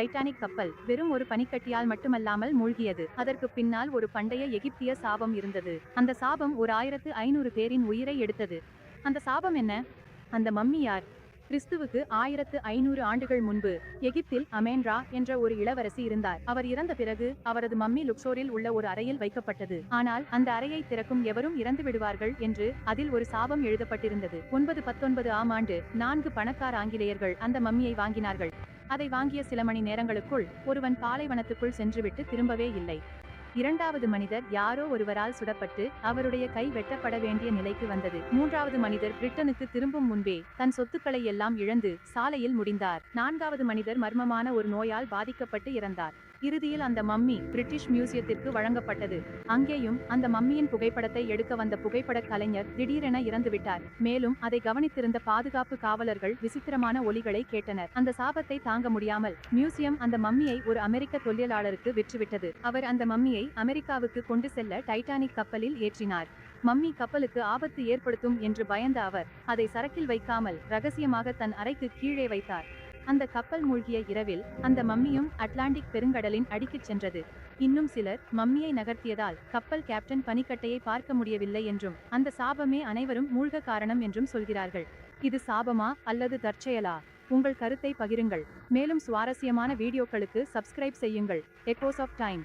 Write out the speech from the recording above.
Titanic கப்பல் வெறும் ஒரு பனிக்கட்டியால் மட்டுமல்லாமல் மூழ்கியது. அதற்கு பின்னால் ஒரு பண்டைய எகிப்திய சாபம் இருந்தது. அந்த சாபம் ஒரு 1500 பேரின் உயிரை எடுத்தது. அந்த சாபம் என்ன? அந்த மம்மி யார்? கிறிஸ்துவுக்கு 1500 ஆண்டுகள் முன்பு எகிப்தில் அமேன்ரா என்ற ஒரு இளவரசி இருந்தார். அவர் இறந்த பிறகு அவரது மம்மி லுக்சோரில் உள்ள ஒரு அறையில் வைக்கப்பட்டது. ஆனால் அந்த அறையை திறக்கும் எவரும் இறந்து விடுவார்கள் என்று அதில் ஒரு சாபம் எழுதப்பட்டிருந்தது. 919 ஆம் ஆண்டு 4 பணக்கார ஆங்கிலேயர்கள் அந்த மம்மியை வாங்கினார்கள். அதை வாங்கிய சில மணி நேரங்களுக்குள் ஒருவன் பாலைவனத்துக்குள் சென்றுவிட்டு திரும்பவே இல்லை. இரண்டாவது மனிதர் யாரோ ஒருவரால் சுடப்பட்டு அவருடைய கை வெட்டப்பட வேண்டிய நிலைக்கு வந்தது. மூன்றாவது மனிதர் பிரிட்டனுக்கு திரும்பும் முன்பே தன் சொத்துக்களை எல்லாம் இழந்து சாலையில் முடிந்தார். நான்காவது மனிதர் மர்மமான ஒரு நோயால் பாதிக்கப்பட்டு இறந்தார். இறுதியில் அந்த மம்மி பிரிட்டிஷ் மியூசியத்திற்கு வழங்கப்பட்டது. அங்கேயும் அந்த மம்மியின் புகைப்படத்தை எடுக்க வந்த புகைப்படக் கலைஞர் திடீரென இறந்துவிட்டார். மேலும் அதை கவனித்திருந்த பாதுகாப்பு காவலர்கள் விசித்திரமான ஒலிகளை கேட்டனர். அந்த சாபத்தை தாங்க முடியாமல் மியூசியம் அந்த மம்மியை ஒரு அமெரிக்க தொழிலாளருக்கு விற்றுவிட்டது. அவர் அந்த மம்மியை அமெரிக்காவுக்கு கொண்டு செல்ல டைட்டானிக் கப்பலில் ஏற்றினார். மம்மி கப்பலுக்கு ஆபத்து ஏற்படுத்தும் என்று பயந்த அவர் அதை சரக்கில் வைக்காமல் ரகசியமாக தன் அறைக்கு கீழே வைத்தார். அந்த கப்பல் மூழ்கிய இரவில் அந்த மம்மியும் அட்லாண்டிக் பெருங்கடலின் அடிக்குச் சென்றது. இன்னும் சிலர் மம்மியை நகர்த்தியதால் கப்பல் கேப்டன் பனிக்கட்டையை பார்க்க முடியவில்லை என்றும் அந்த சாபமே அனைவரும் மூழ்க காரணம் என்றும் சொல்கிறார்கள். இது சாபமா அல்லது தற்செயலா? உங்கள் கருத்தை பகிருங்கள். மேலும் சுவாரஸ்யமான வீடியோக்களுக்கு சப்ஸ்கிரைப் செய்யுங்கள். Echoes of time.